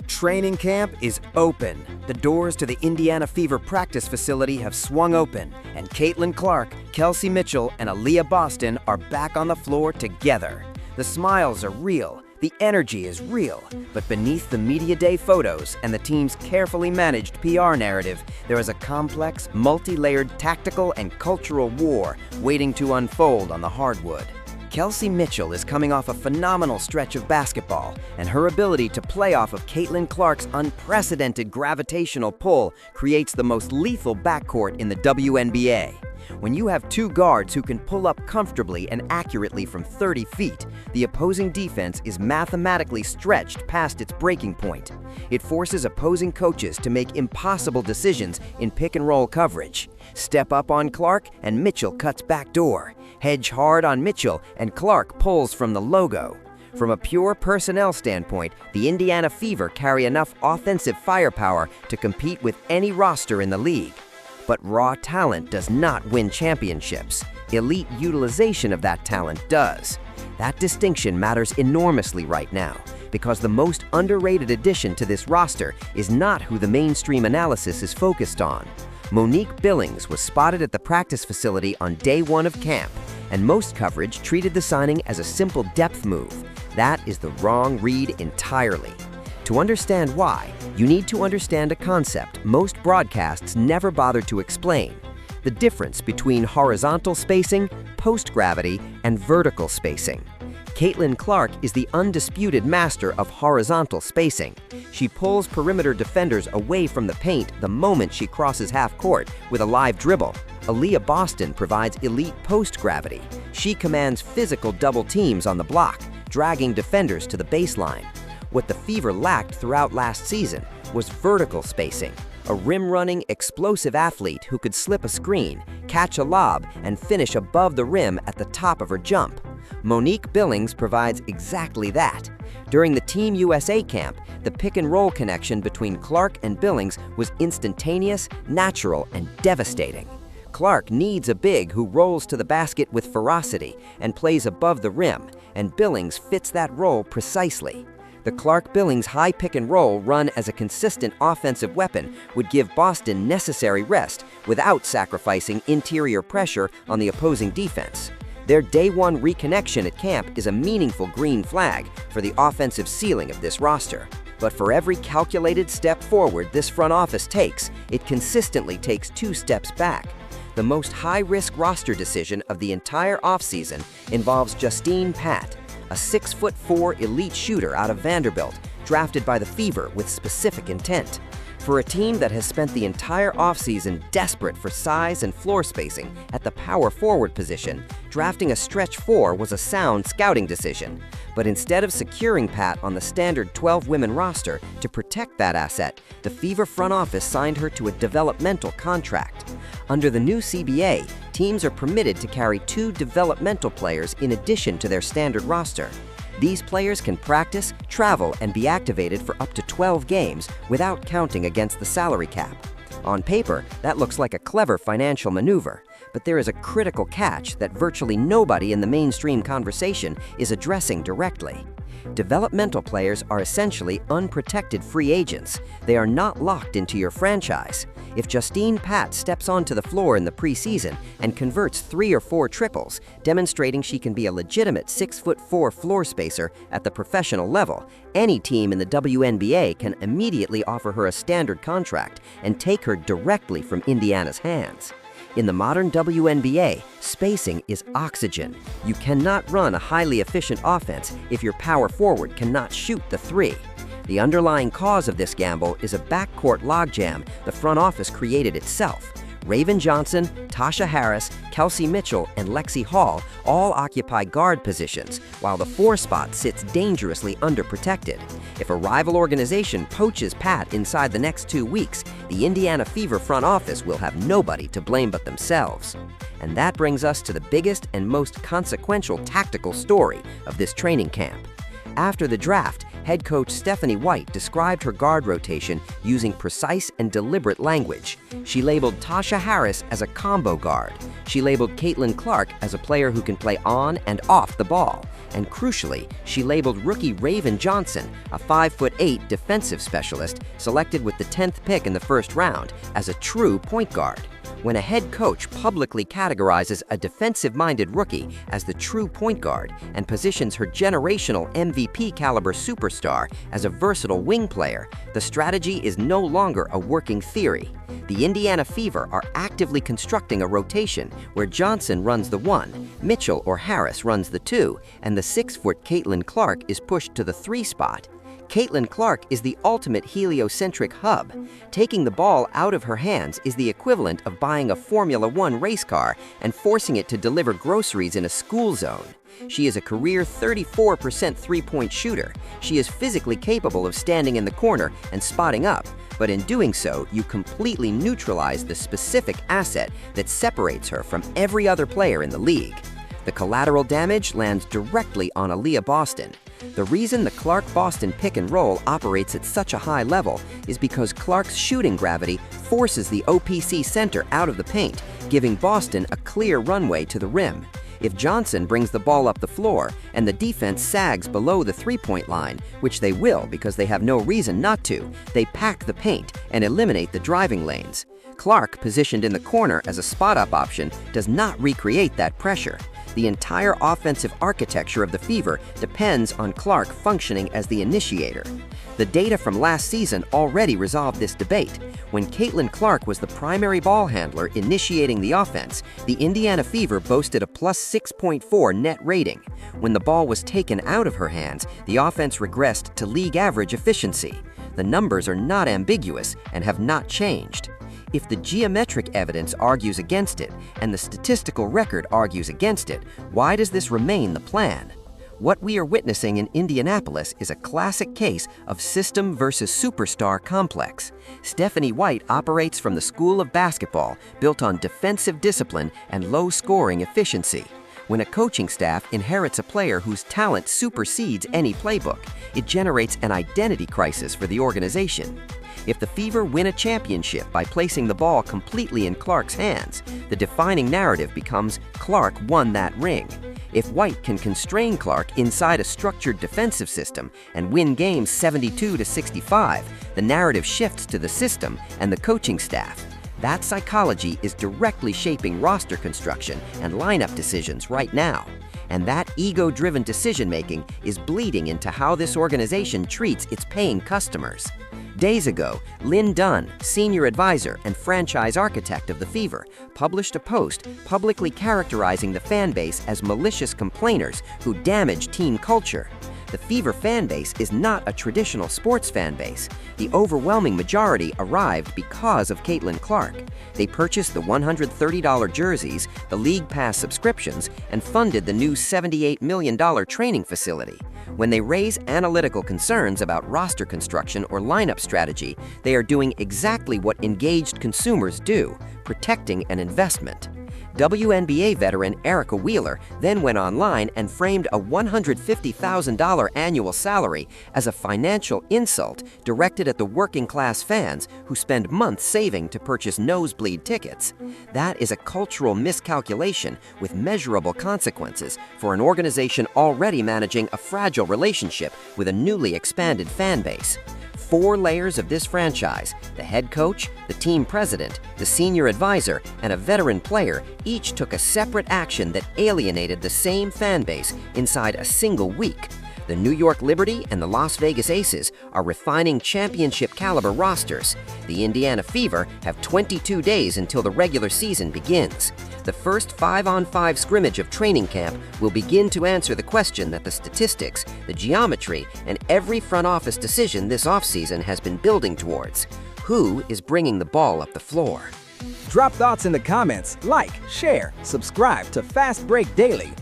Training camp is open. The doors to the Indiana Fever practice facility have swung open, and Caitlin Clark, Kelsey Mitchell, and Aaliyah Boston are back on the floor together. The smiles are real, the energy is real, but beneath the Media Day photos and the team's carefully managed PR narrative, there is a complex, multi-layered tactical and cultural war waiting to unfold on the hardwood. Kelsey Mitchell is coming off a phenomenal stretch of basketball, and her ability to play off of Caitlin Clark's unprecedented gravitational pull creates the most lethal backcourt in the WNBA. When you have two guards who can pull up comfortably and accurately from 30 feet, the opposing defense is mathematically stretched past its breaking point. It forces opposing coaches to make impossible decisions in pick-and-roll coverage. Step up on Clark, and Mitchell cuts backdoor. Hedge hard on Mitchell, and Clark pulls from the logo. From a pure personnel standpoint, the Indiana Fever carry enough offensive firepower to compete with any roster in the league. But raw talent does not win championships. Elite utilization of that talent does. That distinction matters enormously right now, because the most underrated addition to this roster is not who the mainstream analysis is focused on. Monique Billings was spotted at the practice facility on day one of camp, and most coverage treated the signing as a simple depth move. That is the wrong read entirely. To understand why, you need to understand a concept most broadcasts never bother to explain: the difference between horizontal spacing, post-gravity, and vertical spacing. Caitlin Clark is the undisputed master of horizontal spacing. She pulls perimeter defenders away from the paint the moment she crosses half court with a live dribble. Aaliyah Boston provides elite post-gravity. She commands physical double teams on the block, dragging defenders to the baseline. What the Fever lacked throughout last season was vertical spacing, a rim-running, explosive athlete who could slip a screen, catch a lob, and finish above the rim at the top of her jump. Monique Billings provides exactly that. During the Team USA camp, the pick-and-roll connection between Clark and Billings was instantaneous, natural, and devastating. Clark needs a big who rolls to the basket with ferocity and plays above the rim, and Billings fits that role precisely. The Clark-Billings high pick-and-roll run as a consistent offensive weapon would give Boston necessary rest without sacrificing interior pressure on the opposing defense. Their day one reconnection at camp is a meaningful green flag for the offensive ceiling of this roster. But for every calculated step forward this front office takes, it consistently takes 2 steps back. The most high-risk roster decision of the entire offseason involves Justine Pat, a 6'4" elite shooter out of Vanderbilt, drafted by the Fever with specific intent. For a team that has spent the entire offseason desperate for size and floor spacing at the power forward position, drafting a stretch 4 was a sound scouting decision. But instead of securing Pat on the standard 12-women roster to protect that asset, the Fever front office signed her to a developmental contract. Under the new CBA, teams are permitted to carry 2 developmental players in addition to their standard roster. These players can practice, travel, and be activated for up to 12 games without counting against the salary cap. On paper, that looks like a clever financial maneuver, but there is a critical catch that virtually nobody in the mainstream conversation is addressing directly. Developmental players are essentially unprotected free agents. They are not locked into your franchise. If Justine Pat steps onto the floor in the preseason and converts 3 or 4 triples, demonstrating she can be a legitimate 6'4" floor spacer at the professional level, any team in the WNBA can immediately offer her a standard contract and take her directly from Indiana's hands. In the modern WNBA, spacing is oxygen. You cannot run a highly efficient offense if your power forward cannot shoot the 3. The underlying cause of this gamble is a backcourt logjam the front office created itself. Raven Johnson, Tasha Harris, Kelsey Mitchell, and Lexi Hall all occupy guard positions, while the 4 spot sits dangerously underprotected. If a rival organization poaches Pat inside the next 2 weeks, the Indiana Fever front office will have nobody to blame but themselves. And that brings us to the biggest and most consequential tactical story of this training camp. After the draft, Head coach Stephanie White described her guard rotation using precise and deliberate language. She labeled Tasha Harris as a combo guard. She labeled Caitlin Clark as a player who can play on and off the ball. And crucially, she labeled rookie Raven Johnson, a 5'8" defensive specialist selected with the 10th pick in the first round, as a true point guard. When a head coach publicly categorizes a defensive-minded rookie as the true point guard and positions her generational MVP-caliber superstar as a versatile wing player, the strategy is no longer a working theory. The Indiana Fever are actively constructing a rotation where Johnson runs the 1, Mitchell or Harris runs the 2, and the 6-foot Caitlin Clark is pushed to the 3 spot. Caitlin Clark is the ultimate heliocentric hub. Taking the ball out of her hands is the equivalent of buying a Formula One race car and forcing it to deliver groceries in a school zone. She is a career 34% three-point shooter. She is physically capable of standing in the corner and spotting up, but in doing so, you completely neutralize the specific asset that separates her from every other player in the league. The collateral damage lands directly on Aaliyah Boston. The reason the Clark-Boston pick-and-roll operates at such a high level is because Clark's shooting gravity forces the OPC center out of the paint, giving Boston a clear runway to the rim. If Johnson brings the ball up the floor and the defense sags below the three-point line, which they will because they have no reason not to, they pack the paint and eliminate the driving lanes. Clark, positioned in the corner as a spot-up option, does not recreate that pressure. The entire offensive architecture of the Fever depends on Clark functioning as the initiator. The data from last season already resolved this debate. When Caitlin Clark was the primary ball handler initiating the offense, the Indiana Fever boasted a plus 6.4 net rating. When the ball was taken out of her hands, the offense regressed to league average efficiency. The numbers are not ambiguous and have not changed. If the geometric evidence argues against it and the statistical record argues against it, why does this remain the plan? What we are witnessing in Indianapolis is a classic case of system versus superstar complex. Stephanie White operates from the school of basketball built on defensive discipline and low scoring efficiency. When a coaching staff inherits a player whose talent supersedes any playbook, it generates an identity crisis for the organization. If the Fever win a championship by placing the ball completely in Clark's hands, the defining narrative becomes Clark won that ring. If White can constrain Clark inside a structured defensive system and win games 72-65, the narrative shifts to the system and the coaching staff. That psychology is directly shaping roster construction and lineup decisions right now. And that ego-driven decision-making is bleeding into how this organization treats its paying customers. Days ago, Lynn Dunn, senior advisor and franchise architect of the Fever, published a post publicly characterizing the fan base as malicious complainers who damage team culture. The Fever fan base is not a traditional sports fan base. The overwhelming majority arrived because of Caitlin Clark. They purchased the $130 jerseys, the League Pass subscriptions, and funded the new $78 million training facility. When they raise analytical concerns about roster construction or lineup strategy, they are doing exactly what engaged consumers do, protecting an investment. WNBA veteran Erica Wheeler then went online and framed a $150,000 annual salary as a financial insult directed at the working-class fans who spend months saving to purchase nosebleed tickets. That is a cultural miscalculation with measurable consequences for an organization already managing a fragile relationship with a newly expanded fan base. 4 layers of this franchise, the head coach, the team president, the senior advisor, and a veteran player, each took a separate action that alienated the same fan base inside a single week. The New York Liberty and the Las Vegas Aces are refining championship-caliber rosters. The Indiana Fever have 22 days until the regular season begins. The first 5-on-5 scrimmage of training camp will begin to answer the question that the statistics, the geometry, and every front office decision this offseason has been building towards. Who is bringing the ball up the floor? Drop thoughts in the comments, like, share, subscribe to Fast Break Daily